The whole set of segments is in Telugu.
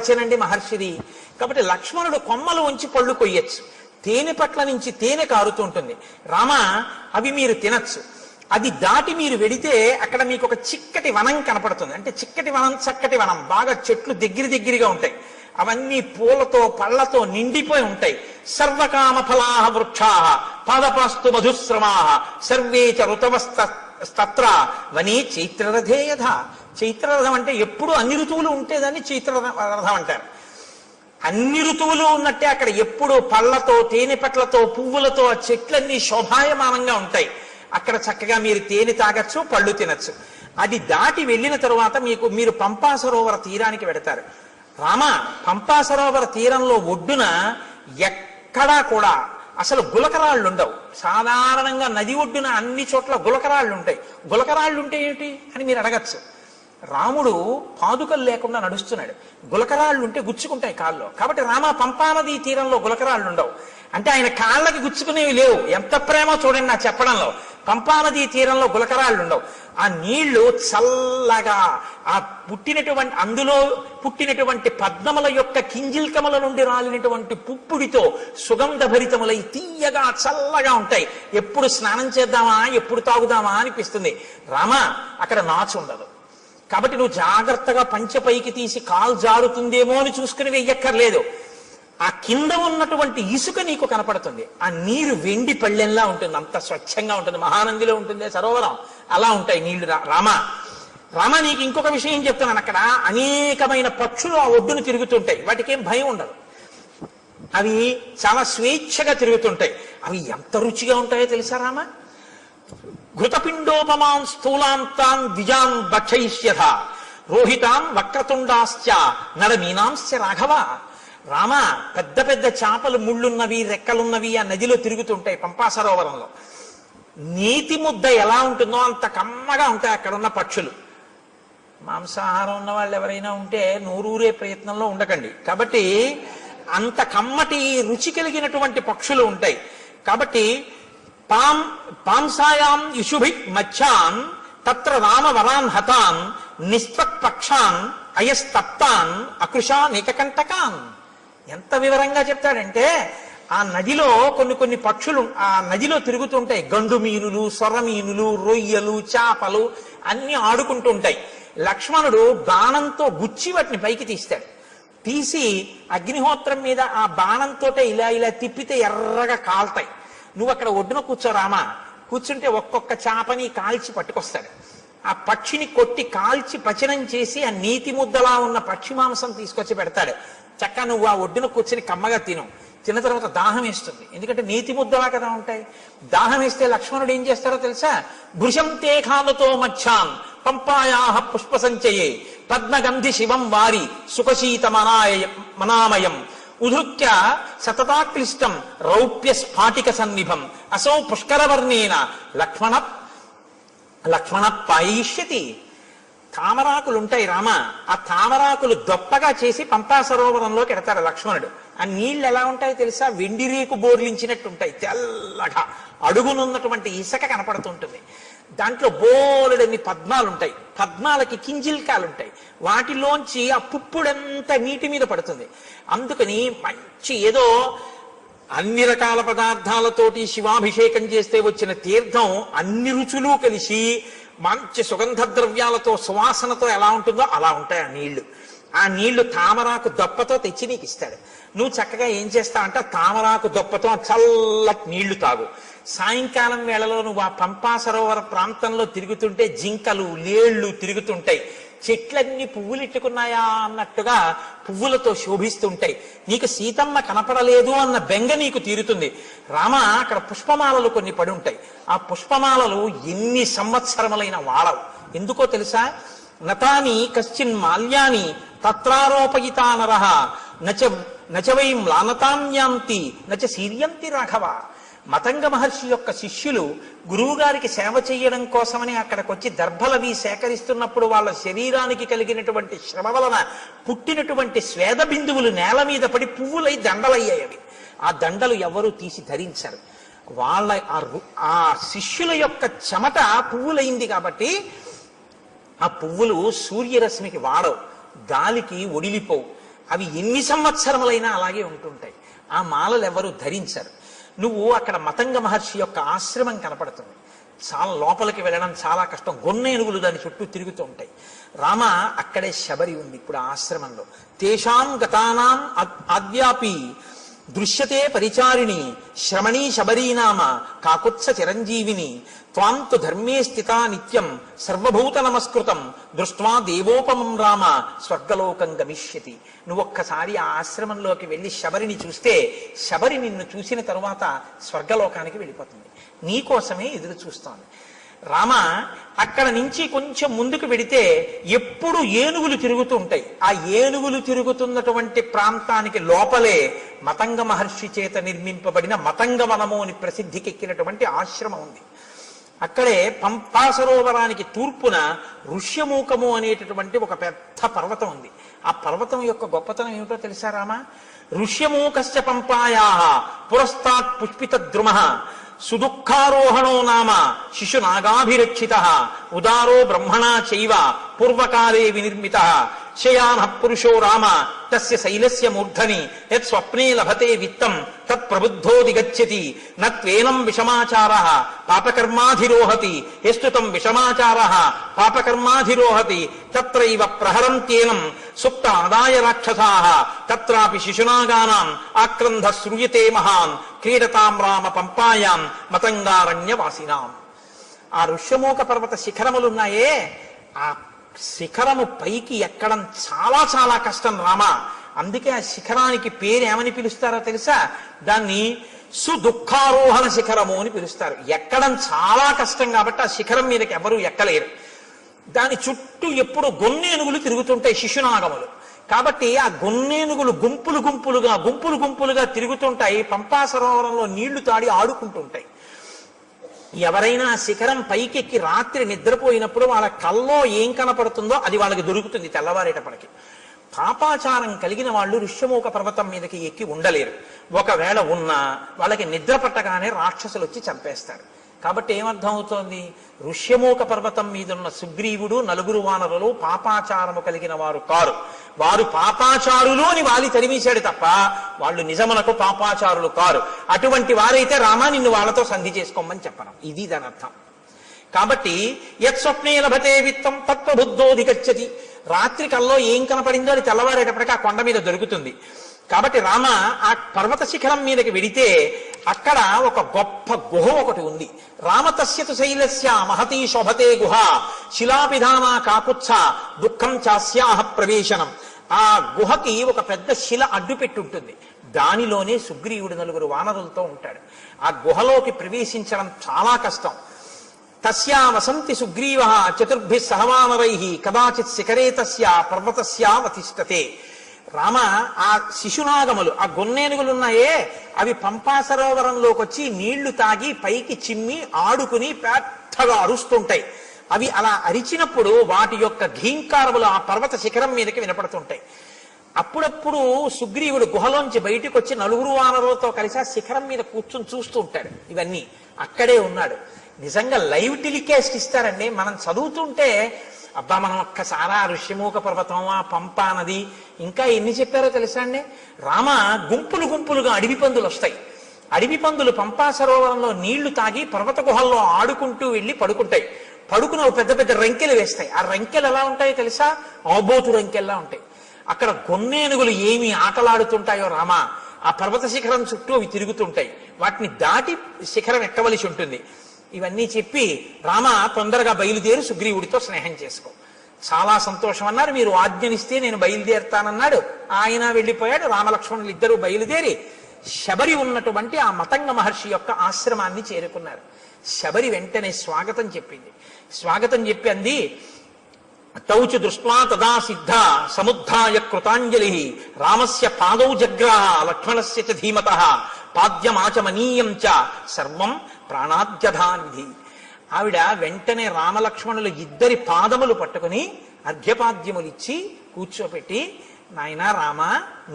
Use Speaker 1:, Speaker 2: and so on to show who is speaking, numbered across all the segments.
Speaker 1: వచ్చానండి మహర్షిది. కాబట్టి లక్ష్మణుడు కొమ్మలు ఉంచి పళ్ళు కొయ్యొచ్చు, తేనె పట్ల నుంచి తేనె కారుతూ ఉంటుంది. రామ అవి మీరు తినచ్చు. అది దాటి మీరు వెడితే అక్కడ మీకు ఒక చిక్కటి వనం కనపడుతుంది. అంటే చిక్కటి వనం, చక్కటి వనం, బాగా చెట్లు దగ్గరగా ఉంటాయి. అవన్నీ పూలతో పళ్లతో నిండిపోయి ఉంటాయి. సర్వకామ ఫలాహ వృక్షా పాదపాస్తు మధుశ్రమా సర్వే చ ఋతవస్తత్ర వనే చైత్రరథేయధ. చైత్రరథం అంటే ఎప్పుడు అన్ని ఋతువులు ఉంటేదాన్ని చైత్రరథం అంటారు. అన్ని ఋతువులు ఉన్నట్టే అక్కడ ఎప్పుడు పళ్లతో, తేనె పట్లతో, పువ్వులతో ఆ చెట్లన్నీ శోభాయమానంగా ఉంటాయి. అక్కడ చక్కగా మీరు తేనె తాగొచ్చు, పళ్ళు తినచ్చు. అది దాటి వెళ్ళిన తరువాత మీరు పంపా సరోవర తీరానికి వెడతారు. రామ పంపా సరోవర తీరంలో ఒడ్డున ఎక్కడా కూడా అసలు గులకరాళ్ళు ఉండవు. సాధారణంగా నది ఒడ్డున అన్ని చోట్ల గులకరాళ్ళు ఉంటాయి. గులకరాళ్ళు ఉంటే ఏమిటి అని మీరు అడగచ్చు. రాముడు పాదుకలు లేకుండా నడుస్తున్నాడు, గులకరాళ్ళు ఉంటే గుచ్చుకుంటాయి కాళ్ళు. కాబట్టి రామ పంపానది తీరంలో గులకరాళ్ళు ఉండవు. అంటే ఆయన కాళ్ళకి గుచ్చుకునేవి లేవు. ఎంత ప్రేమో చూడండి నా చెప్పడంలో. పంపానది తీరంలో గులకరాళ్ళు ఉండవు. ఆ నీళ్లు చల్లగా ఆ అందులో పుట్టినటువంటి పద్మముల యొక్క కింజిల్కముల నుండి రాలినటువంటి పుప్పుడితో సుగంధభరితములై తీయగా చల్లగా ఉంటాయి. ఎప్పుడు స్నానం చేద్దామా, ఎప్పుడు తాగుదామా అనిపిస్తుంది. రామ అక్కడ నాచు ఉండదు. కాబట్టి నువ్వు జాగ్రత్తగా పంచె పైకి తీసి కాలు జారుతుందేమో అని చూసుకుని వెయ్యక్కర్లేదు. ఆ కింద ఉన్నటువంటి ఇసుక నీకు కనపడుతుంది. ఆ నీరు వెండి పళ్ళెంలా ఉంటుంది, అంత స్వచ్ఛంగా ఉంటుంది. మహానందిలో ఉంటుంది సరోవరం, అలా ఉంటాయి నీళ్లు. రామ నీకు ఇంకొక విషయం చెప్తున్నాను. అక్కడ అనేకమైన పక్షులు ఆ ఒడ్డును తిరుగుతుంటాయి. వాటికి ఏం భయం ఉండదు. అవి చాలా స్వేచ్ఛగా తిరుగుతుంటాయి. అవి ఎంత రుచిగా ఉంటాయో తెలుసా రామ? ఘృతపిండోపమాన్ స్థూలాంతాన్ ద్విజాన్ భక్షయిష్యథ రోహితాన్ వక్రతుండాశ్చ నడమీనాంశ్చ రాఘవ. రామ పెద్ద పెద్ద చేపలు, ముళ్ళున్నవి, రెక్కలున్నవి ఆ నదిలో తిరుగుతుంటాయి పంపా సరోవరంలో. నీతి ముద్ద ఎలా ఉంటుందో అంత కమ్మగా ఉంటాయి అక్కడ ఉన్న పక్షులు. మాంసాహారం ఉన్న వాళ్ళు ఎవరైనా ఉంటే నోరూరే ప్రయత్నంలో ఉండకండి. కాబట్టి అంత కమ్మటి రుచి కలిగినటువంటి పక్షులు ఉంటాయి. కాబట్టి పాంసాయాం ఇషుభి మచ్చాన్ తత్ర రామ వరాన్ హతాన్ నిస్త్వక్పక్షాన్ అయస్తప్తాన్ అకృషాన్ ఏకకంటకాన్. ఎంత వివరంగా చెప్తాడంటే ఆ నదిలో కొన్ని పక్షులు ఆ నదిలో తిరుగుతుంటాయి. గండు మీనులు, సొర్ర మీనులు, రొయ్యలు, చేపలు అన్ని ఆడుకుంటుంటాయి. లక్ష్మణుడు బాణంతో గుచ్చి వాటిని పైకి తీస్తాడు. తీసి అగ్నిహోత్రం మీద ఆ బాణంతో ఇలా తిప్పితే ఎర్రగా కాల్తాయి. నువ్వు అక్కడ ఒడ్డున కూర్చోరామా, కూర్చుంటే ఒక్కొక్క చేపని కాల్చి పట్టుకొస్తాడు. ఆ పక్షిని కొట్టి కాల్చి పచనం చేసి ఆ నీతి ముద్దలా ఉన్న పక్షి మాంసం తీసుకొచ్చి పెడతాడు. చక్కగా నువ్వు ఆ ఒడ్డున కూర్చుని కమ్మగా తిన్న తర్వాత దాహం వేస్తుంది. ఎందుకంటే నీతి ముద్దలా కదా ఉంటాయి. దాహం వేస్తే లక్ష్మణుడు ఏం చేస్తారో తెలుసా? భృశంతే ఖాలతో మచ్చాన్ పంపాయాహ పుష్ప సంచయే పద్మగంధి శివం వారి సుఖశీత మనామయం ఉధృత్య సతతాక్లిష్టం రౌప్య స్ఫాటిక సన్నిభం అసౌ పుష్కరవర్ణేన లక్ష్మణ పాయిష్యతి. తామరాకులుంటాయి రామ, ఆ తామరాకులు దొప్పగా చేసి పంపా సరోవరంలోకి ఎడతాడు లక్ష్మణుడు. ఆ నీళ్లు ఎలా ఉంటాయో తెలుసా? వెండి రేకు బోర్లించినట్టు ఉంటాయి. తెల్లగా అడుగునున్నటువంటి ఇసుక కనపడుతుంటుంది. దాంట్లో బోలెడన్ని పద్మాలుంటాయి. పద్మాలకి కింజిల్కాలుంటాయి. వాటిలోంచి ఆ పుప్పుడంతా నీటి మీద పడుతుంది. అందుకని మంచి ఏదో అన్ని రకాల పదార్థాలతోటి శివాభిషేకం చేస్తే వచ్చిన తీర్థం అన్ని రుచులు కలిసి మంచి సుగంధ ద్రవ్యాలతో సువాసనతో ఎలా ఉంటుందో అలా ఉంటాయి ఆ నీళ్లు. ఆ నీళ్లు తామరాకు దొప్పతో తెచ్చి నీకు ఇస్తాడు. నువ్వు చక్కగా ఏం చేస్తావు అంటే తామరాకు దొప్పతో చల్లటి నీళ్లు తాగు. సాయంకాలం వేళలో నువ్వు ఆ పంపా సరోవర ప్రాంతంలో తిరుగుతుంటే జింకలు, లేళ్లు తిరుగుతుంటాయి. చెట్లన్నీ పువ్వులు ఇట్టుకున్నాయా అన్నట్టుగా పువ్వులతో శోభిస్తుంటాయి. నీకు సీతమ్మ కనపడలేదు అన్న బెంగ నీకు తీరుతుంది. రామ అక్కడ పుష్పమాలలు కొన్ని పడి ఉంటాయి. ఆ పుష్పమాలలు ఎన్ని సంవత్సరములైన వాడవు. ఎందుకో తెలుసా? నతాని కశ్చిన్ మాల్యాని తత్రారోపయితా నరః నచ వై మ్లానతాంయాంతి నచ సీర్యంతి రాఘవ. మతంగ మహర్షి యొక్క శిష్యులు గురువు గారికి సేవ చేయడం కోసమని అక్కడికి వచ్చి దర్భలవి సేకరిస్తున్నప్పుడు వాళ్ళ శరీరానికి కలిగినటువంటి శ్రమ వలన పుట్టినటువంటి స్వేద బిందువులు నేల మీద పడి పువ్వులై దండలయ్యాయి. ఆ దండలు ఎవరూ తీసి ధరించారు. వాళ్ళ ఆ శిష్యుల యొక్క చెమట పువ్వులైంది కాబట్టి ఆ పువ్వులు సూర్యరశ్మికి వాడవు, గాలికి ఒడిలిపోవు. అవి ఎన్ని సంవత్సరములైనా అలాగే ఉంటుంటాయి. ఆ మాలలు ఎవరు ధరించరు. నువ్వు అక్కడ మతంగ మహర్షి యొక్క ఆశ్రమం కనపడుతుంది. చాలా లోపలికి వెళ్ళడం చాలా కష్టం. గొన్నేనుగులు దాని చుట్టూ తిరుగుతూ ఉంటాయి. రామ అక్కడే శబరి ఉంది ఇప్పుడు ఆ ఆశ్రమంలో. తేషాం గతానాం ఆద్యాపి దృశ్యతే పరిచారిణి శ్రమణీ శబరీనామ కాకుత్స చిరంజీవిని త్వాంతు ధర్మే స్థితా నిత్యం సర్వభూత నమస్కృతం దృష్ట్వా దేవోపమం రామ స్వర్గలోకం గమిష్యతి. నువ్వొక్కసారి ఆ ఆశ్రమంలోకి వెళ్ళి శబరిని చూస్తే శబరి నిన్ను చూసిన తరువాత స్వర్గలోకానికి వెళ్ళిపోతుంది. నీకోసమే ఎదురు చూస్తోంది. రామ అక్కడ నుంచి కొంచెం ముందుకు వెడితే ఎప్పుడు ఏనుగులు తిరుగుతూ ఉంటాయి. ఆ ఏనుగులు తిరుగుతున్నటువంటి ప్రాంతానికి లోపలే మతంగ మహర్షి చేత నిర్మింపబడిన మతంగ వనము అని ప్రసిద్ధికెక్కినటువంటి ఆశ్రమం ఉంది. అక్కడే పంపా సరోవరానికి తూర్పున ఋష్యమూకము అనేటటువంటి ఒక పెద్ద పర్వతం ఉంది. ఆ పర్వతం యొక్క గొప్పతనం ఏమిటో తెలుసా రామ? ఋష్యమూకశ్చ పంపాయా పురస్తాత్ పుష్పిత ద్రుమ సుదుఃఖారోహణో నామ శిశునాగాభిరక్షిత ఉదారో బ్రహ్మణా చైవ పూర్వకాలే వినిర్మిత శయాన పురుషో రామ తస్య శైలస్య మూర్ధని యత్ స్వప్నే లభతే విత్తం తత్ ప్రబుద్ధోది గచ్చతి నత్వేనం విషమాచారః పాపకర్మాధిరోహతి యస్తుతం విషమాచారః పాపకర్మాధిరోహతి తత్రైవ ప్రహరంత్యేనం సుప్త ఆదాయ రాక్షసాః తత్రాపి శిశునాగానాం ఆక్రంధ శ్రూయతే మహాన్ క్రీడతాం రామ పంపాయాం మతంగారణ్యవాసినాం. ఆ ఋష్యమూక పర్వత శిఖరములున్నాయే, ఆ శిఖరము పైకి ఎక్కడం చాలా చాలా కష్టం రామ. అందుకే ఆ శిఖరానికి పేరు ఏమని పిలుస్తారో తెలుసా? దాన్ని సుదుఃఖారోహణ శిఖరము అని పిలుస్తారు. ఎక్కడం చాలా కష్టం కాబట్టి ఆ శిఖరం మీదకి ఎవరూ ఎక్కలేరు. దాని చుట్టూ ఎప్పుడు గొన్నేనుగులు తిరుగుతుంటాయి, శిశునాగములు. కాబట్టి ఆ గొన్నేనుగులు గుంపులు గుంపులుగా తిరుగుతుంటాయి. పంపా సరోవరంలో నీళ్లు తాడి ఆడుకుంటుంటాయి. ఎవరైనా శిఖరం పైకెక్కి రాత్రి నిద్రపోయినప్పుడు వాళ్ళ కల్లో ఏం కనపడుతుందో అది వాళ్ళకి దొరుకుతుంది తెల్లవారేటప్పటికి. పాపాచారం కలిగిన వాళ్ళు ఋష్యమూక పర్వతం మీదకి ఎక్కి ఉండలేరు. ఒకవేళ ఉన్నా వాళ్ళకి నిద్ర పట్టగానే రాక్షసులు వచ్చి చంపేస్తారు. కాబట్టి ఏమర్థం అవుతోంది? ఋష్యమూక పర్వతం మీదున్న సుగ్రీవుడు నలుగురు వానరులు పాపాచారము కలిగిన వారు కారు. వారు పాపాచారులు అని వాలి తరిమేశాడు తప్ప వాళ్ళు నిజమునకు పాపాచారులు కారు. అటువంటి వారైతే రామా నిన్ను వాళ్ళతో సంధి చేసుకోమని చెప్పడం, ఇది దాని అర్థం. కాబట్టి యత్ స్వప్నే లభతే విత్తం తత్వబుద్ధోది గచ్చతి. రాత్రి కల్లో ఏం కనపడిందో అది తెల్లవారేటప్పటికీ ఆ కొండ మీద దొరుకుతుంది. కాబట్టి రామ ఆ పర్వత శిఖరం మీదకి వెడితే అక్కడ ఒక గొప్ప గుహ ఒకటి ఉంది. రామతస్యతు శైలస్య మహతీ శోభతే గుహ శిలాపిధానా కాకుత్స దుఃఖం చాస్యాహ ప్రవేశనం. ఆ గుహకి ఒక పెద్ద శిల అడ్డు పెట్టుంటుంది. దానిలోనే సుగ్రీవుడు నలుగురు వానరులతో ఉంటాడు. ఆ గుహలోకి ప్రవేశించడం చాలా కష్టం. తస్యా వసంతి సుగ్రీవ చతుర్భిః సహవానరై కదాచిత్ శిఖరే తస్య పర్వతస్యావతిష్టతే. రామ ఆ శిశునాగములు, ఆ గొన్నేనుగులున్నాయే, అవి పంపా సరోవరంలోకి వచ్చి నీళ్లు తాగి పైకి చిమ్మి ఆడుకుని పెద్దగా అరుస్తుంటాయి. అవి అలా అరిచినప్పుడు వాటి యొక్క ఘీంకారములు ఆ పర్వత శిఖరం మీదకి వినపడుతుంటాయి. అప్పుడప్పుడు సుగ్రీవుడు గుహలోంచి బయటకు వచ్చి నలుగురు వానరులతో కలిసి ఆ శిఖరం మీద కూర్చుని చూస్తూ ఉంటాడు. ఇవన్నీ అక్కడే ఉన్నాడు. నిజంగా లైవ్ టెలికాస్ట్ ఇస్తారండి. మనం చదువుతుంటే అబ్బా మనం ఒక్కసారి ఆ ఋష్యమూక పర్వతం, ఆ పంపా నది, ఇంకా ఎన్ని చెప్పారో తెలుసా అండి. రామ గుంపులుగా అడవి పందులు వస్తాయి. అడవి పందులు పంపా సరోవరంలో నీళ్లు తాగి పర్వత గుహల్లో ఆడుకుంటూ వెళ్ళి పడుకుంటాయి. పడుకుని పెద్ద పెద్ద రంకెలు వేస్తాయి. ఆ రంకెలు ఎలా ఉంటాయో తెలుసా? ఆబోతు రంకెల్లా ఉంటాయి. అక్కడ గొన్నేనుగులు ఏమి ఆటలాడుతుంటాయో రామ, ఆ పర్వత శిఖరం చుట్టూ అవి తిరుగుతుంటాయి. వాటిని దాటి శిఖరం ఎక్కవలసి ఉంటుంది. ఇవన్నీ చెప్పి రామ తొందరగా బయలుదేరి సుగ్రీవుడితో స్నేహం చేసుకో. చాలా సంతోషం అన్నారు. మీరు ఆజ్ఞనిస్తే నేను బయలుదేరుతానన్నాడు. ఆయన వెళ్ళిపోయాడు. రామలక్ష్మణులు ఇద్దరు బయలుదేరి శబరి ఉన్నటువంటి ఆ మతంగ మహర్షి యొక్క ఆశ్రమాన్ని చేరుకున్నారు. శబరి వెంటనే స్వాగతం చెప్పింది. స్వాగతం చెప్పి అంది, తౌచు దృష్ట్వా తదా సిద్ధ సముద్ధాయ కృతాంజలి రామస్య పాదౌ జగ్రాహ లక్ష్మణస్య చ ధీమతః పాద్యమాచమనీయం చ సర్వం ప్రాణాద్యధానిధి. ఆవిడ వెంటనే రామలక్ష్మణులు ఇద్దరి పాదములు పట్టుకుని అర్ఘ్యపాద్యములిచ్చి కూర్చోపెట్టి, నాయనా రామ,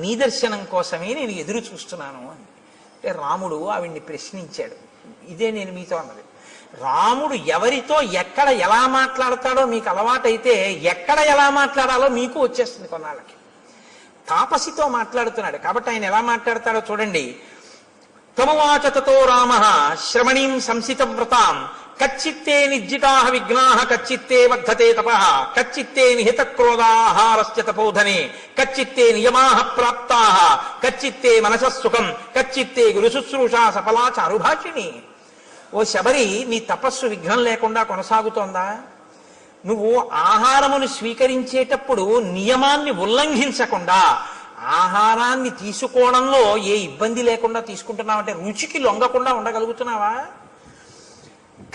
Speaker 1: నీ దర్శనం కోసమే నేను ఎదురు చూస్తున్నాను అని. అంటే రాముడు ఆవిడ్ని ప్రశ్నించాడు. ఇదే నేను మీతో అన్నది. రాముడు ఎవరితో ఎక్కడ ఎలా మాట్లాడతాడో మీకు అలవాటైతే ఎక్కడ ఎలా మాట్లాడాలో మీకు వచ్చేస్తుంది కొన్నాళ్ళకి. తాపసితో మాట్లాడుతున్నాడు. కాబట్టి ఆయన ఎలా మాట్లాడతాడో చూడండి. తమువాచ తతో రామ శ్రమణీం సంసిత వ్రతాం కచ్చిత్తే నిర్జితా విఘ్నా కచ్చిత్తే వర్ధతే తప కచ్చిత్తే నిహిత క్రోధాహారస్య తపోధనే కచ్చిత్తే నియమా ప్రాప్తా కచ్చిత్తే మనసస్సుఖం కచ్చిత్తే గురు శుశ్రూషా సఫలా చారుభాషిణి. ఓ శబరి, నీ తపస్సు విఘ్నం లేకుండా కొనసాగుతోందా? నువ్వు ఆహారమును స్వీకరించేటప్పుడు నియమాన్ని ఉల్లంఘించకుండా ఆహారాన్ని తీసుకోవడంలో ఏ ఇబ్బంది లేకుండా తీసుకుంటున్నావంటే రుచికి లొంగకుండా ఉండగలుగుతున్నావా?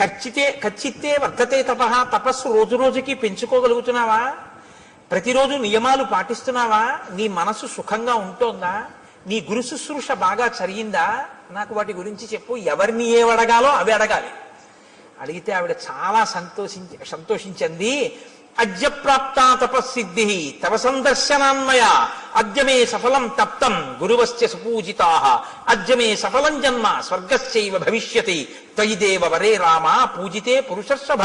Speaker 1: కచ్చిత్తే వర్ధతే తప, తపస్సు రోజు రోజుకి పెంచుకోగలుగుతున్నావా? ప్రతిరోజు నియమాలు పాటిస్తున్నావా? నీ మనసు సుఖంగా ఉంటోందా? నీ గురు శుశ్రూష బాగా జరిగిందా? నాకు వాటి గురించి చెప్పు. ఎవరిని ఏవడగాలో అవి అడగాలి. అడిగితే ఆవిడ చాలా సంతోషించింది. అద్య ప్రాప్తా తపస్సిద్ధి తవ సందర్శనాన్మయ అద్య మే సఫలం తప్తం గురువస్య సుపూజితా అద్య మే సఫలం జన్మ స్వర్గస్యైవ భవిష్యతి త్వయిదేవ వరే రామ పూజితే పురుషర్షభ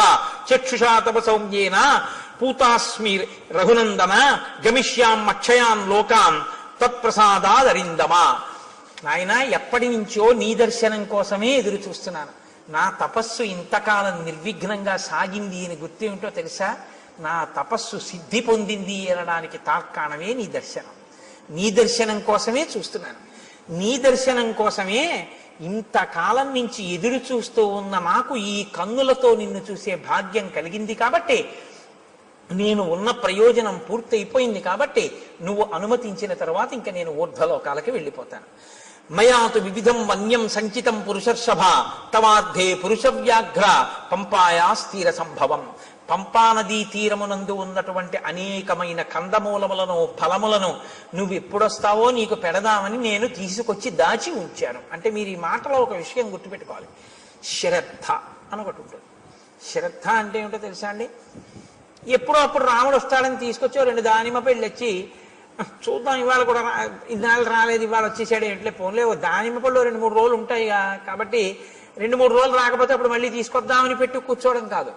Speaker 1: చక్షుషా తవ సౌమ్యేన పూతాస్మి రఘునందన గమిష్యాం అక్షయాన్ లోకాన్ తత్ప్రసాదాదరిందమా. నాయన, ఎప్పటి నుంచో నీ దర్శనం కోసమే ఎదురు చూస్తున్నాను. నా తపస్సు ఇంతకాలం నిర్విఘ్నంగా సాగింది అని గుర్తేమిటో తెలుసా? నా తపస్సు సిద్ధి పొందింది అనడానికి తార్కాణమే నీ దర్శనం. నీ దర్శనం కోసమే చూస్తున్నాను. నీ దర్శనం కోసమే ఇంతకాలం నుంచి ఎదురు చూస్తూ ఉన్న నాకు ఈ కన్నులతో నిన్ను చూసే భాగ్యం కలిగింది. కాబట్టి నేను ఉన్న ప్రయోజనం పూర్తయిపోయింది. కాబట్టి నువ్వు అనుమతించిన తర్వాత ఇంకా నేను ఊర్ధ్వలోకాలకి వెళ్ళిపోతాను. మయాతు వివిధం వన్యం సంచితం పురుషర్షభ తవార్థే పురుషవ్యాఘ్ర పంపాయా స్థిర సంభవం. పంపానదీ తీరమునందు ఉన్నటువంటి అనేకమైన కందమూలములను ఫలములను నువ్వు ఎప్పుడొస్తావో నీకు పెడదామని నేను తీసుకొచ్చి దాచి ఉంచాను. అంటే మీరు ఈ మాటలో ఒక విషయం గుర్తుపెట్టుకోవాలి. శ్రద్ధ అని ఒకటి ఉంటుంది. శ్రద్ధ అంటే ఏమిటో తెలుసా అండి? ఎప్పుడో అప్పుడు రాముడు వస్తాడని తీసుకొచ్చి 2 దానిమ్మ పళ్ళు వచ్చి చూద్దాం, ఇవాళ కూడా ఇన్నాళ్ళు రాలేదు, ఇవాళ వచ్చేసాడు ఏంటలే పోన్లే, దానిమ్మ పళ్ళు 2-3 రోజులు ఉంటాయి కాబట్టి 2-3 రోజులు రాకపోతే అప్పుడు మళ్ళీ తీసుకొద్దామని పెట్టి కూర్చోవడం కాదు.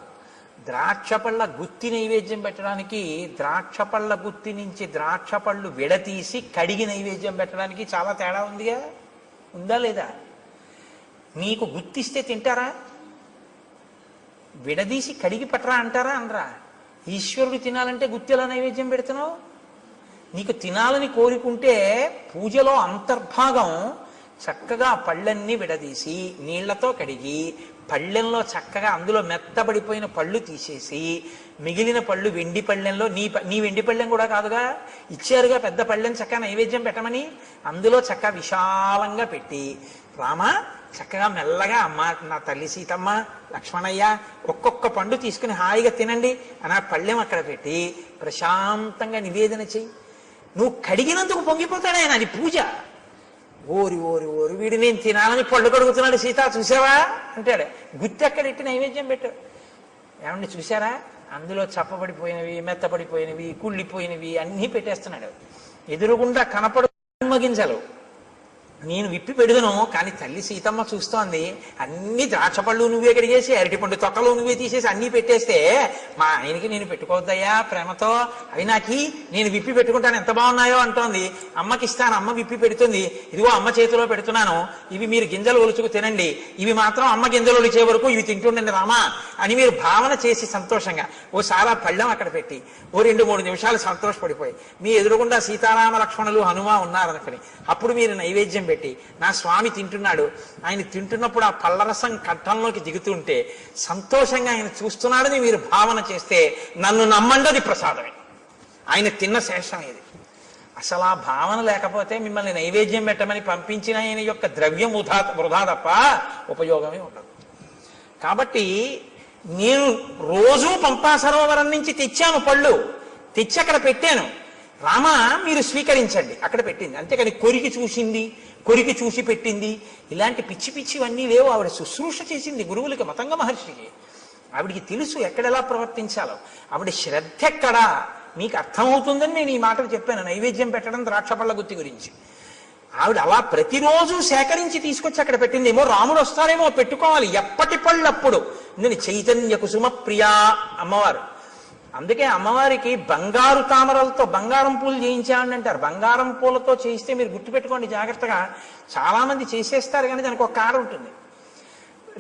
Speaker 1: ద్రాక్ష పళ్ళ గుత్తి నైవేద్యం పెట్టడానికి ద్రాక్ష పళ్ళ గుత్తి నుంచి ద్రాక్ష పళ్ళు విడతీసి కడిగి నైవేద్యం పెట్టడానికి చాలా తేడా ఉందిగా. ఉందా లేదా? నీకు గుత్తిస్తే తింటారా? విడదీసి కడిగి పట్టరా అంటారా? అనరా? ఈశ్వరుడు తినాలంటే గుత్తిలా నైవేద్యం పెడుతున్నావు. నీకు తినాలని కోరుకుంటే పూజలో అంతర్భాగం చక్కగా పళ్ళన్నీ విడదీసి నీళ్లతో కడిగి పళ్ళెంలో చక్కగా అందులో మెత్తబడిపోయిన పళ్ళు తీసేసి మిగిలిన పళ్ళు వెండి పళ్ళెంలో నీ వెండి పళ్ళెం కూడా కాదుగా, ఇచ్చారుగా పెద్ద పళ్ళెం, చక్కగా నైవేద్యం పెట్టమని అందులో చక్కగా విశాలంగా పెట్టి రామా చక్కగా మెల్లగా అమ్మ నా తల్లి సీతమ్మ లక్ష్మణయ్య ఒక్కొక్క పండు తీసుకుని హాయిగా తినండి అని ఆ పళ్ళెం అక్కడ పెట్టి ప్రశాంతంగా నివేదన చెయ్యి. నువ్వు కడిగినందుకు పొంగిపోతాడే, అది పూజ. ఓరి ఓరి ఓరి వీడు నేను తినాలని పళ్ళు కడుగుతున్నాడు సీత చూసావా అంటాడు. గుత్తి అక్కడెట్టి నైవేద్యం పెట్టాడు. ఏమండి చూసారా? అందులో చప్పబడిపోయినవి, మెత్తబడిపోయినవి, కుళ్ళిపోయినవి అన్నీ పెట్టేస్తున్నాడు. ఎదురుగుండా కనపడు గింజలు నేను విప్పి పెడుదును, కానీ తల్లి సీతమ్మ చూస్తోంది. అన్ని ద్రాక్ష పళ్ళు నువ్వే కడిగేసి అరటిపండు తొక్కలు నువ్వే తీసేసి అన్నీ పెట్టేస్తే మా ఆయనకి నేను పెట్టుకోవద్దయ్యా ప్రేమతో, అవి నాకి నేను విప్పి పెట్టుకుంటాను ఎంత బాగున్నాయో అంటోంది. అమ్మకి ఇస్తాను, అమ్మ విప్పి పెడుతుంది, ఇదిగో అమ్మ చేతిలో పెడుతున్నాను, ఇవి మీరు గింజలు ఒలుచుకు తినండి, ఇవి మాత్రం అమ్మ గింజలు ఒలిచే వరకు ఇవి తింటుండండి రామా అని మీరు భావన చేసి సంతోషంగా ఓసారి పళ్ళెం అక్కడ పెట్టి 2-3 నిమిషాలు సంతోషపడిపోయి మీ ఎదురుగుండా సీతారామ లక్ష్మణులు హనుమ ఉన్నారనుకుని అప్పుడు మీరు నైవేద్యం పెట్టి నా స్వామి తింటున్నాడు, ఆయన తింటున్నప్పుడు ఆ పళ్ళరసం కంఠంలోకి దిగుతుంటే సంతోషంగా ఆయన చూస్తున్నాడని మీరు భావన చేస్తే నన్ను నమ్మండి, అది ప్రసాదమే. ఆయన తిన్న శేషం ఇది. అసలు ఆ భావన లేకపోతే మిమ్మల్ని నైవేద్యం పెట్టమని పంపించిన ఆయన యొక్క ద్రవ్యం వృధా తప్ప ఉపయోగమే ఉండదు. కాబట్టి నేను రోజూ పంపా సరోవరం నుంచి తెచ్చాను, పళ్ళు తెచ్చి అక్కడ పెట్టాను, రామా మీరు స్వీకరించండి అక్కడ పెట్టింది. అంతేకాని కొరికి చూసింది, కొరికి చూసి పెట్టింది, ఇలాంటి పిచ్చి పిచ్చివన్నీ లేవు. ఆవిడ శుశ్రూష చేసింది గురువులకి, మతంగ మహర్షికి. ఆవిడికి తెలుసు ఎక్కడెలా ప్రవర్తించాలో. ఆవిడ శ్రద్ధ ఎక్కడా మీకు అర్థమవుతుందని నేను ఈ మాటలు చెప్పాను. నైవేద్యం పెట్టడం ద్రాక్ష పళ్ళ గుత్తి గురించి ఆవిడ అలా ప్రతిరోజు సేకరించి తీసుకొచ్చి అక్కడ పెట్టిందేమో, రాముడు వస్తాడేమో పెట్టుకోవాలి ఎప్పటి పళ్ళప్పుడు. నేను చైతన్య కుసుమ ప్రియా అమ్మవారు అందుకే అమ్మవారికి బంగారు తామరలతో బంగారం పూలు చేయించాలని అంటారు. బంగారం పూలతో చేయిస్తే మీరు గుర్తుపెట్టుకోండి జాగ్రత్తగా, చాలా మంది చేసేస్తారు కానీ దానికి ఒక కాడ ఉంటుంది.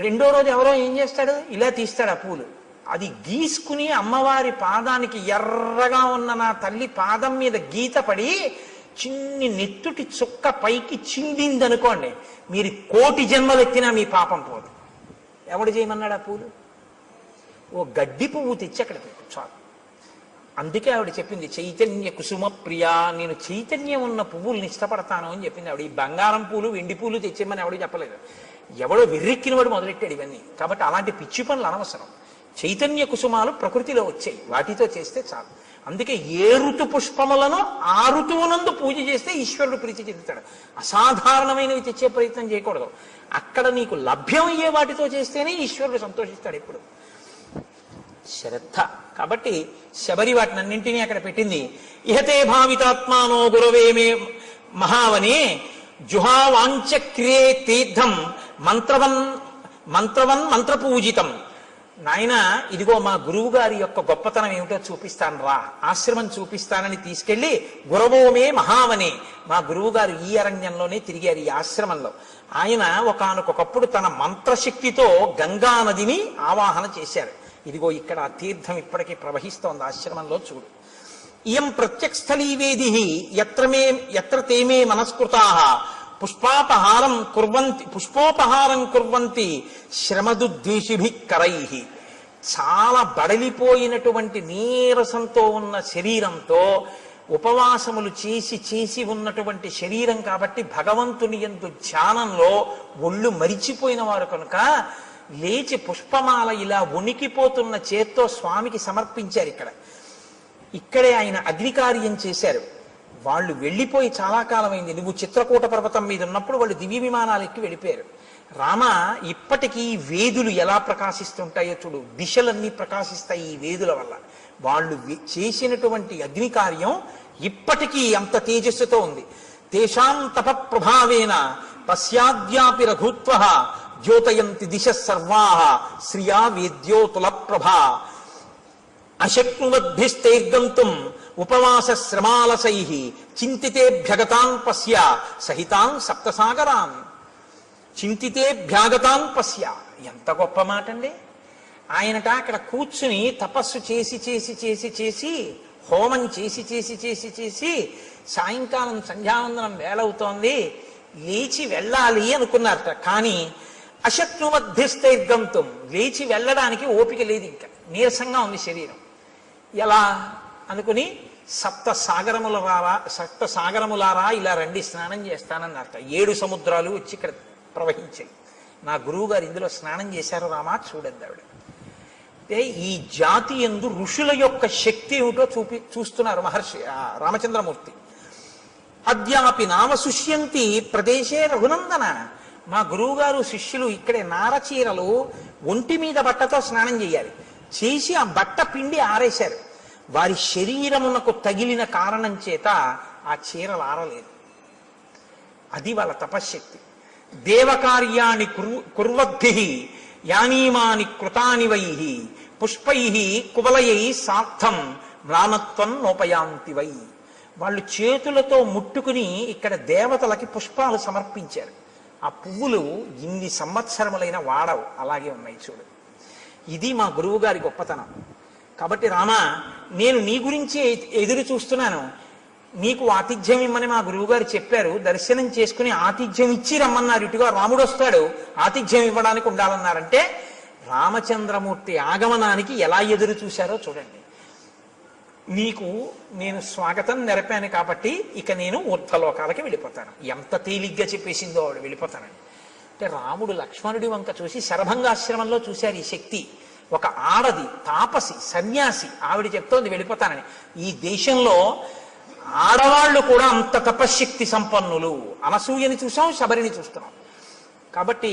Speaker 1: రెండో రోజు ఎవరో ఏం చేస్తాడు, ఇలా తీస్తాడు ఆ పూలు, అది గీసుకుని అమ్మవారి పాదానికి ఎర్రగా ఉన్న నా తల్లి పాదం మీద గీత పడి చిన్ని నెత్తుటి చుక్క పైకి చిండిందనుకోండి, మీరు 1,000,000 జన్మలు ఎత్తినా మీ పాపం పోదు. ఎవడు చేయమన్నాడు ఆ పూలు? ఓ గడ్డి పువ్వు తెచ్చి అక్కడ పెట్టు చాలు. అందుకే ఆవిడ చెప్పింది చైతన్య కుసుమ ప్రియా, నేను చైతన్యం ఉన్న పువ్వుల్ని ఇష్టపడతాను అని చెప్పింది ఆవిడ. ఈ బంగారం పూలు వెండి పూలు తెచ్చేమని ఎవడో చెప్పలేదు, ఎవడో వెర్రెక్కినవాడు మొదలెట్టాడు ఇవన్నీ. కాబట్టి అలాంటి పిచ్చి పనులు అనవసరం. చైతన్య కుసుమాలు ప్రకృతిలో వచ్చాయి, వాటితో చేస్తే చాలు. అందుకే ఏ ఋతు పుష్పములను ఆ ఋతువునందు పూజ చేస్తే ఈశ్వరుడు ప్రీతి చెందుతాడు. అసాధారణమైనవి తెచ్చే ప్రయత్నం చేయకూడదు. అక్కడ నీకు లభ్యమయ్యే వాటితో చేస్తేనే ఈశ్వరుడు సంతోషిస్తాడు ఎప్పుడు. శ్రద్ధ. కాబట్టి శబరి వాటినన్నింటినీ అక్కడ పెట్టింది. ఇహతే భావితాత్మానో గురవే మే మహావనే జుహావాంచక్రియే తీర్థం మంత్రవన్ మంత్రపూజితం. నాయన ఇదిగో మా గురువు గారి యొక్క గొప్పతనం ఏమిటో చూపిస్తాను రా, ఆశ్రమం చూపిస్తానని తీసుకెళ్లి గురవోమే మహావనే, మా గురువు గారు ఈ అరణ్యంలోనే తిరిగారు, ఈ ఆశ్రమంలో. ఆయన ఒకానొకప్పుడు తన మంత్రశక్తితో గంగా నదిని ఆవాహన చేశారు. ఇదిగో ఇక్కడ ఆ తీర్థం ఇప్పటికీ ప్రవహిస్తోంది ఆశ్రమంలో, చూడు. ఇయం ప్రత్యక్షస్థలీవేది ఎత్ర తేమే మనస్కృతాః పుష్పోపహారం కుర్వంతి శ్రమదుద్వేషిభిః కరైః. చాలా బడలిపోయినటువంటి నీరసంతో ఉన్న శరీరంతో ఉపవాసములు చేసి ఉన్నటువంటి శరీరం కాబట్టి భగవంతుని యందు ధ్యానంలో ఒళ్ళు మరిచిపోయిన వారు కనుక లేచి పుష్పమాల ఇలా ఉనికిపోతున్న చేత్తో స్వామికి సమర్పించారు. ఇక్కడే ఆయన అగ్నికార్యం చేశారు. వాళ్ళు వెళ్ళిపోయి చాలా కాలమైంది. నువ్వు చిత్రకూట పర్వతం మీద ఉన్నప్పుడు వాళ్ళు దివ్య విమానాలు ఎక్కి వెళ్ళిపోయారు. రామ, ఇప్పటికీ వేదులు ఎలా ప్రకాశిస్తుంటాయో చూడు, దిశలన్నీ ప్రకాశిస్తాయి ఈ వేదుల వల్ల. వాళ్ళు చేసినటువంటి అగ్నికార్యం ఇప్పటికీ అంత తేజస్సుతో ఉంది. తేషాం తప ప్రభావేన పశ్యాద్యాపి రఘుత్వః జ్యోతయంతి దిశ సర్వాః శ్రియా వేద్యోతుల ప్రభా అశక్నువద్భిస్తైర్గంతుం ఉపవాస శ్రమాలసైః చింతితేభ్యగతాన్ పశ్య సహితాన్ సప్తసాగరాన్. చింతితేభ్యాగతాన్ పశ్య, ఎంత గొప్ప మాట అండి. ఆయనట అక్కడ కూర్చుని తపస్సు చేసి హోమం చేసి సాయంకాలం సంధ్యావందనం వేళవుతోంది, లేచి వెళ్ళాలి అనుకున్నారట. కానీ అశక్నువద్భిస్తైర్గంతుం, లేచి వెళ్ళడానికి ఓపిక లేదు, ఇంకా నీరసంగా ఉంది శరీరం. ఎలా అనుకుని సప్త సాగరములారా ఇలా రండి స్నానం చేస్తానన్నారట. 7 సముద్రాలు వచ్చి ఇక్కడ ప్రవహించాయి. నా గురువు గారు ఇందులో స్నానం చేశారు రామా, చూడండి ఆవిడ. అంటే ఈ జాతి యందు ఋషుల యొక్క శక్తి ఏమిటో చూస్తున్నారు మహర్షి రామచంద్రమూర్తి. అద్యాపి నామ శుష్యంతి ప్రదేశే రఘునందన. మా గురువు గారు శిష్యులు ఇక్కడే నారచీరలు ఒంటి మీద బట్టతో స్నానం చేయాలి, చేసి ఆ బట్ట పిండి ఆరేశారు. వారి శరీరమునకు తగిలిన కారణం చేత ఆ చీరలు ఆరలేదు. అది వాళ్ళ తపశ్శక్తి. దేవకార్యాన్ని కుర్వద్భిః యానీమాని కృతాని వైః పుష్పైః కువలయై సార్థం మ్లానత్వం నోపయాంతి వై. వాళ్ళు చేతులతో ముట్టుకుని ఇక్కడ దేవతలకి పుష్పాలు సమర్పించారు. ఆ పువ్వులు ఇన్ని సంవత్సరములైన వాడవు, అలాగే ఉన్నాయి చూడు. ఇది మా గురువు గారి గొప్పతనం. కాబట్టి రామ, నేను నీ గురించి ఎదురు చూస్తున్నాను, నీకు ఆతిథ్యం ఇమ్మని మా గురువుగారు చెప్పారు. దర్శనం చేసుకుని ఆతిథ్యం ఇచ్చి రమ్మన్నారు. ఇటుగా రాముడు వస్తాడు, ఆతిథ్యం ఇవ్వడానికి ఉండాలన్నారంటే రామచంద్రమూర్తి ఆగమనానికి ఎలా ఎదురు చూశారో చూడండి. నీకు నేను స్వాగతం నెరపాను కాబట్టి ఇక నేను ఊర్ధ్వలోకాలకి వెళ్ళిపోతాను. ఎంత తేలిగ్గా చెప్పేసిందో ఆవిడ వెళ్ళిపోతానని. అంటే రాముడు లక్ష్మణుడి వంక చూసి శరభంగాశ్రమంలో చూశారు ఈ శక్తి. ఒక ఆడది, తాపసి, సన్యాసి, ఆవిడ చెప్తోంది వెళ్ళిపోతానని. ఈ దేశంలో ఆడవాళ్లు కూడా అంత తపశ్శక్తి సంపన్నులు. అనసూయని చూసాం, శబరిని చూస్తున్నాం. కాబట్టి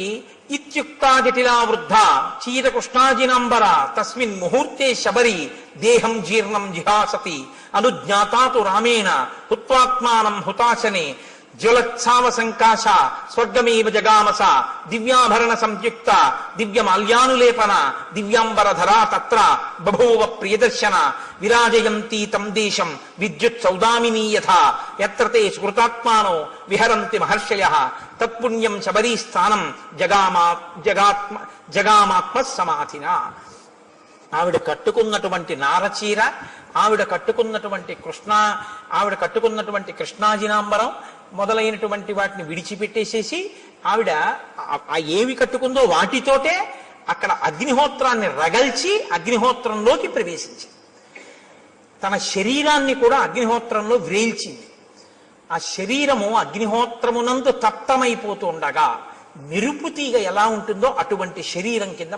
Speaker 1: ఇత్యుక్తా జటిలా వృద్ధ చీరకృష్ణాజినాంబర తస్మిన్ ముహూర్తే శబరి దేహం జీర్ణం జిహాసతి అనుజ్ఞాతాతు రామేణ హుత్వాత్మానం హుతాశనే జ్వలత్సావ సంకాశ స్వర్గమేవ జగామస దివ్యాభరణ సంయుక్త దివ్య మాల్యానులేపన దివ్యాంబరధరా తత్ర బభూవ ప్రియదర్శన విరాజయంతి తం దేశం విద్యుత్ సౌదామినీ యథా యత్ర తే స్మృతాత్మానో విహరంతి మహర్షయః తత్పుణ్యం శబరీస్థానం జగామాత్మ సమాధిన. ఆవిడ కట్టుకున్నటువంటి నారచీర, ఆవిడ కట్టుకున్నటువంటి కృష్ణాజినాంబరం మొదలైనటువంటి వాటిని విడిచిపెట్టేసేసి ఆవిడ ఆ ఏవి కట్టుకుందో వాటితోటే అక్కడ అగ్నిహోత్రాన్ని రగల్చి అగ్నిహోత్రంలోకి ప్రవేశించింది. తన శరీరాన్ని కూడా అగ్నిహోత్రంలో వ్రేల్చింది. ఆ శరీరము అగ్నిహోత్రమునందు తప్తమైపోతూ ఉండగా మెరుపుతీగ ఎలా ఉంటుందో అటువంటి శరీరం కింద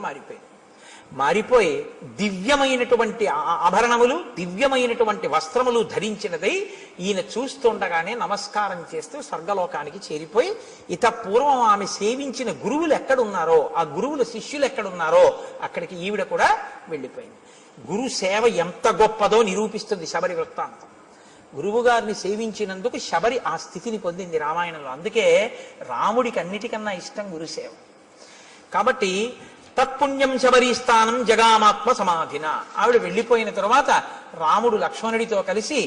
Speaker 1: మారిపోయి దివ్యమైనటువంటి ఆభరణములు, దివ్యమైనటువంటి వస్త్రములు ధరించినదై ఈయన చూస్తుండగానే నమస్కారం చేస్తూ స్వర్గలోకానికి చేరిపోయి, ఇత పూర్వం ఆమె సేవించిన గురువులు ఎక్కడున్నారో, ఆ గురువుల శిష్యులు ఎక్కడున్నారో అక్కడికి ఈవిడ కూడా వెళ్ళిపోయింది. గురు సేవ ఎంత గొప్పదో నిరూపిస్తుంది శబరి వృత్తాంతం. గురువు గారిని సేవించినందుకు శబరి ఆ స్థితిని పొందింది రామాయణంలో. అందుకే రాముడికి అన్నిటికన్నా ఇష్టం గురుసేవ. కాబట్టి తత్పుణ్యం శబరీస్థానం జగామాత్మ సమాధిన. ఆవిడ వెళ్ళిపోయిన తరువాత రాముడు లక్ష్మణుడితో కలిసి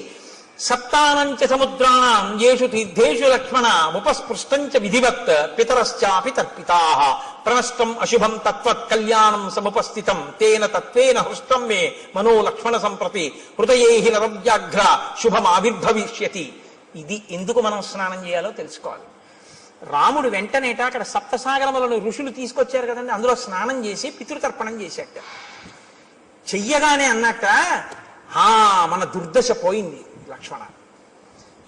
Speaker 1: సప్తానంచ సముద్రాణం యేషు తీర్థేషు లక్ష్మణ ఉపస్పృష్టంచ విధివత్ పితరశ్చాపి తర్పితాః ప్రణష్టం అశుభం తత్వత్ కళ్యాణం సముపస్థితం తేన తత్వేన హృష్టం మే మనో లక్ష్మణ సంప్రతి హృదయేహి నరవ్యాఘ్ర శుభమావిర్భవిష్యతి. ఇది ఎందుకు మనం స్నానం చేయాలో తెలుసుకోవాలి. రాముడు వెంటనేట అక్కడ సప్తసాగరములను ఋషులు తీసుకొచ్చారు కదండి, అందులో స్నానం చేసి పితృతర్పణం చేశాట. చెయ్యగానే అన్నట్ట, మన దుర్దశ పోయింది లక్ష్మణ,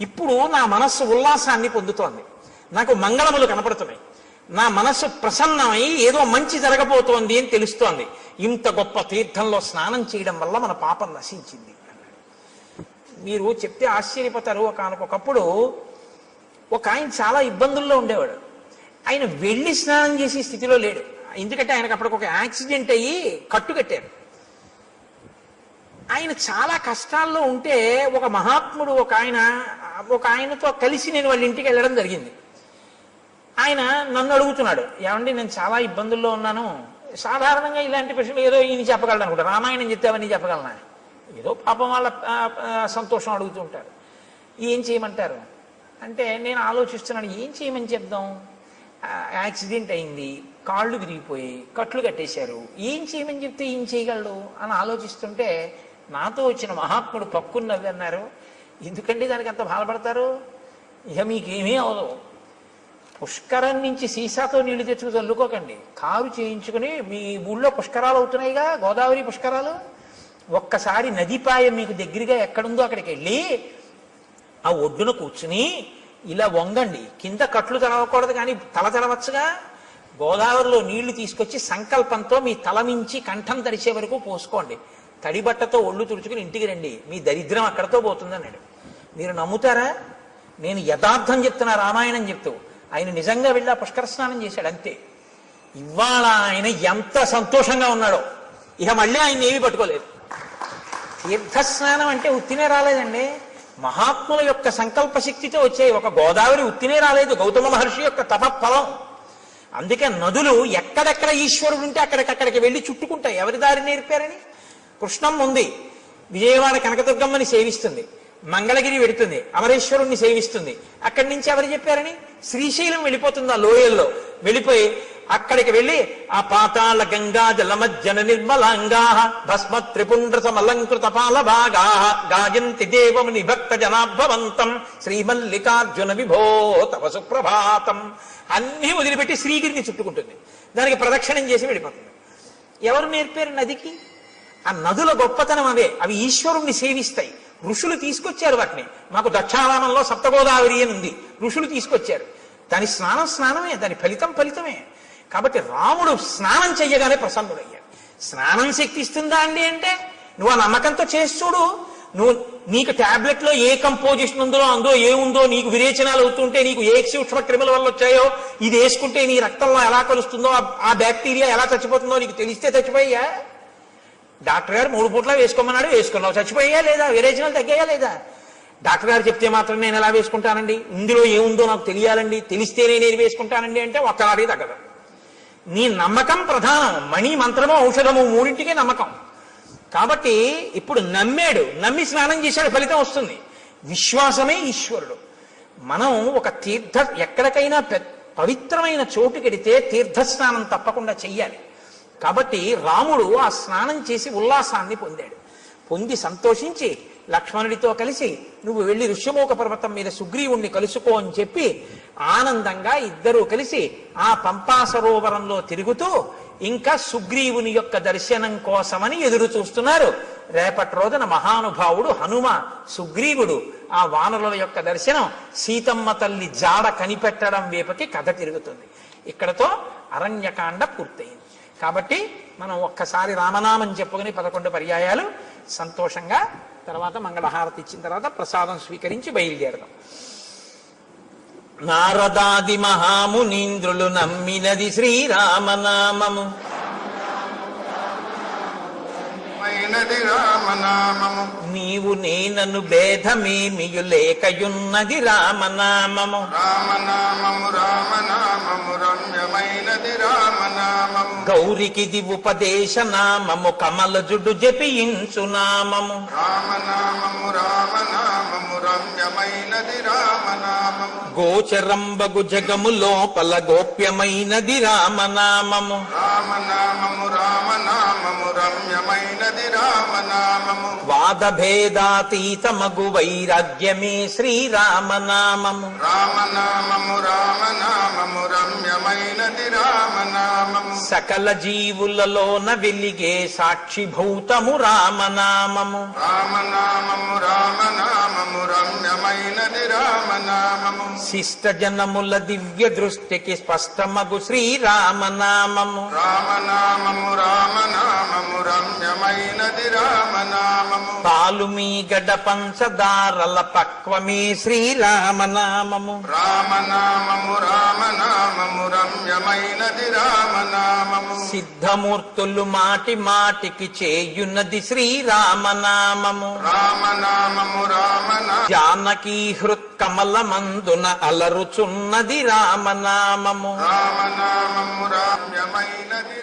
Speaker 1: ఇప్పుడు నా మనస్సు ఉల్లాసాన్ని పొందుతోంది, నాకు మంగళములు కనపడుతున్నాయి, నా మనస్సు ప్రసన్నమై ఏదో మంచి జరగబోతోంది అని తెలుస్తోంది. ఇంత గొప్ప తీర్థంలో స్నానం చేయడం వల్ల మన పాపం నశించింది. మీరు చెప్తే ఆశ్చర్యపోతారు. ఒకనకొకప్పుడు ఒక ఆయన చాలా ఇబ్బందుల్లో ఉండేవాడు. ఆయన వెళ్ళి స్నానం చేసే స్థితిలో లేడు. ఎందుకంటే ఆయనకు అప్పటికి ఒక యాక్సిడెంట్ అయ్యి కట్టు కట్టారు. ఆయన చాలా కష్టాల్లో ఉంటే ఒక మహాత్ముడు ఒక ఆయనతో కలిసి నేను వాళ్ళ ఇంటికి వెళ్ళడం జరిగింది. ఆయన నన్ను అడుగుతున్నాడు, ఏమండి నేను చాలా ఇబ్బందుల్లో ఉన్నాను, సాధారణంగా ఇలాంటి ప్రశ్నలు ఏదో ఈయన చెప్పగలను అనుకుంటా, రామాయణం చెప్తావని చెప్పగలనా, ఏదో పాపం వాళ్ళ సంతోషం అడుగుతుంటారు, ఏం చేయమంటారు అంటే నేను ఆలోచిస్తున్నాను ఏం చేయమని చెప్దాం. యాక్సిడెంట్ అయింది, కాళ్ళు విరిగిపోయి కట్లు కట్టేశారు, ఏం చేయమని చెప్తే ఏం చేయగలడు అని ఆలోచిస్తుంటే నాతో వచ్చిన మహాత్ముడు పక్కుని నవ్వి అన్నారు, ఎందుకంటే దానికి అంత బాధపడతారు, ఇక మీకేమీ అవదు, పుష్కరం నుంచి సీసాతో నీళ్లు తెచ్చుకు చల్లుకోకండి, కారు చేయించుకుని మీ ఊళ్ళో పుష్కరాలు అవుతున్నాయిగా, గోదావరి పుష్కరాలు, ఒక్కసారి నదిపాయం మీకు దగ్గరగా ఎక్కడుందో అక్కడికి వెళ్ళి ఆ ఒడ్డున కూర్చుని ఇలా వంగండి, కింద కట్లు తడవకూడదు కానీ తల తడవచ్చుగా, గోదావరిలో నీళ్లు తీసుకొచ్చి సంకల్పంతో మీ తల మించి కంఠం తడిచే వరకు పోసుకోండి, తడిబట్టతో ఒళ్ళు తుడుచుకుని ఇంటికి రండి, మీ దరిద్రం అక్కడతో పోతుంది అన్నాడు. మీరు నమ్ముతారా? నేను యథార్థం చెప్తున్నా, రామాయణం చెప్తూ. ఆయన నిజంగా వెళ్ళి ఆ పుష్కర స్నానం చేశాడు అంతే. ఇవాళ ఆయన ఎంత సంతోషంగా ఉన్నాడో, ఇక మళ్ళీ ఆయన ఏమీ పట్టుకోలేదు. తీర్థస్నానం అంటే ఉత్తినే రాలేదండి, మహాత్ముల యొక్క సంకల్ప శక్తితో వచ్చాయి. ఒక గోదావరి ఉత్తినే రాలేదు, గౌతమ మహర్షి యొక్క తపఫలం. అందుకే నదులు ఎక్కడెక్కడ ఈశ్వరుడు ఉంటే అక్కడికక్కడికి వెళ్ళి చుట్టుకుంటాయి. ఎవరి దారి నేర్పారని? కృష్ణమ్మ ఉంది, విజయవాడ కనకదుర్గమ్మని సేవిస్తుంది, మంగళగిరి వెడుతుంది, అమరేశ్వరుణ్ణి సేవిస్తుంది. అక్కడి నుంచి ఎవరు చెప్పారని? శ్రీశైలం వెళ్ళిపోతుంది, ఆ లోయల్లో వెళ్ళిపోయి అక్కడికి వెళ్ళి ఆ పాతాళ గంగా జలమజ్జన నిర్మలాంగా భస్మ త్రిపుండ్ర సమలంకృత పాల భాగా గాయంతి దేవముని భక్త జనాభవంతం శ్రీమల్లికార్జున విభో తవ సుప్రభాతం అన్నీ వదిలిపెట్టి శ్రీగిరిని చుట్టుకుంటుంది, దానికి ప్రదక్షిణం చేసి వెళ్ళిపోతుంది. ఎవరు నేర్పారు నదికి? ఆ నదుల గొప్పతనం అవే, అవి ఈశ్వరుణ్ణి సేవిస్తాయి. ఋషులు తీసుకొచ్చారు వాటిని. మాకు దక్షారామంలో సప్తగోదావరి అని ఉంది, ఋషులు తీసుకొచ్చారు. దాని స్నానమే, దాని ఫలితమే. కాబట్టి రాముడు స్నానం చెయ్యగానే ప్రసన్నుడయ్యాడు. స్నానం శక్తి ఇస్తుందా అండి అంటే నువ్వు ఆ నమ్మకంతో చేసి చూడు. నీకు టాబ్లెట్ లో ఏ కంపోజిషన్ ఉందో అందులో ఏముందో నీకు విరేచనాలు అవుతుంటే నీకు ఏ సూక్ష్మ క్రిముల వల్ల వచ్చాయో ఇది వేసుకుంటే నీ రక్తంలో ఎలా కలుస్తుందో ఆ బ్యాక్టీరియా ఎలా చచ్చిపోతుందో నీకు తెలిస్తే చచ్చిపోయా? డాక్టర్ గారు 3 పూట్ల వేసుకోమన్నాడు, వేసుకున్నావు, చచ్చిపోయా లేదా? విరేచనాలు తగ్గాయా లేదా? డాక్టర్ గారు చెప్తే మాత్రం నేను ఎలా వేసుకుంటానండి, ఇందులో ఏముందో నాకు తెలియాలండి, తెలిస్తేనే నేను వేసుకుంటానండి అంటే ఒక్కలాడి తగ్గదు. నీ నమ్మకం ప్రధానం. మణి, మంత్రము, ఔషధము మూడింటికే నమ్మకం. కాబట్టి ఇప్పుడు నమ్మాడు, నమ్మి స్నానం చేశాడు, ఫలితం వస్తుంది. విశ్వాసమే ఈశ్వరుడు. మనం ఒక ఎక్కడికైనా పవిత్రమైన చోటుకెడితే తీర్థస్నానం తప్పకుండా చెయ్యాలి. కాబట్టి రాముడు ఆ స్నానం చేసి ఉల్లాసాన్ని పొందాడు. పొంది సంతోషించి లక్ష్మణుడితో కలిసి నువ్వు వెళ్ళి ఋష్యమూక పర్వతం మీద సుగ్రీవుణ్ణి కలుసుకో అని చెప్పి ఆనందంగా ఇద్దరూ కలిసి ఆ పంపా సరోవరంలో తిరుగుతూ ఇంకా సుగ్రీవుని యొక్క దర్శనం కోసమని ఎదురు చూస్తున్నారు. రేపటి రోజున మహానుభావుడు హనుమ, సుగ్రీవుడు ఆ వానరుల యొక్క దర్శనం, సీతమ్మ తల్లి జాడ కనిపెట్టడం వైపుకి కథ తిరుగుతుంది. ఇక్కడతో అరణ్యకాండ పూర్తయింది. కాబట్టి మనం ఒక్కసారి రామనామం చెప్పుకుని 11 పర్యాయాలు సంతోషంగా తర్వాత మంగళహారతి ఇచ్చిన తర్వాత ప్రసాదం స్వీకరించి బయలుదేరదాం. నారదాది మహామునీంద్రులు నమ్మినది శ్రీరామనామము,
Speaker 2: రామనామము.
Speaker 1: నీవు నేనను భేదమేమియు లేకయున్నది రామనామము.
Speaker 2: రామనామము రామనామము రమ్యమైనది రామనామము.
Speaker 1: గౌరికిది ఉపదేశ నామము, కమలజుడు జపించు నామము.
Speaker 2: రామనామము రామనామము రమ్యమైనది రామనామము.
Speaker 1: గోచరంబగు జగము లోపల గోప్యమైనది రామనామము.
Speaker 2: రామనామము రామనామము రమ్యమైనది రామనామము.
Speaker 1: వాదభేదాతీతమగు వైరాగ్యమే శ్రీరామనామము.
Speaker 2: రామనామము రామనామము రమ్యమైనది రామనామము.
Speaker 1: సకల జీవులలోన వెలిగే సాక్షిభూతము రామనామము.
Speaker 2: రామనామము రామనామము రమ్యమైనది రామనామము.
Speaker 1: శిష్ట జనముల దివ్య దృష్టికి స్పష్టమగు శ్రీరామనామము.
Speaker 2: రామనామము రామనామము రమ్యమైనది రామనామము.
Speaker 1: పాలుమీ గడ పంచదారల పక్వమే శ్రీరామనామము.
Speaker 2: రామనామము రామనామము రమ్యమైనది రామనామము.
Speaker 1: సిద్ధమూర్తులు మాటి మాటికి చేయున్నది శ్రీరామనామము.
Speaker 2: రామనామము రామనామము.
Speaker 1: జానకీ హృత్కమలమందున అలరుచున్నది రామనామము.
Speaker 2: రామనామము రమ్యమైనది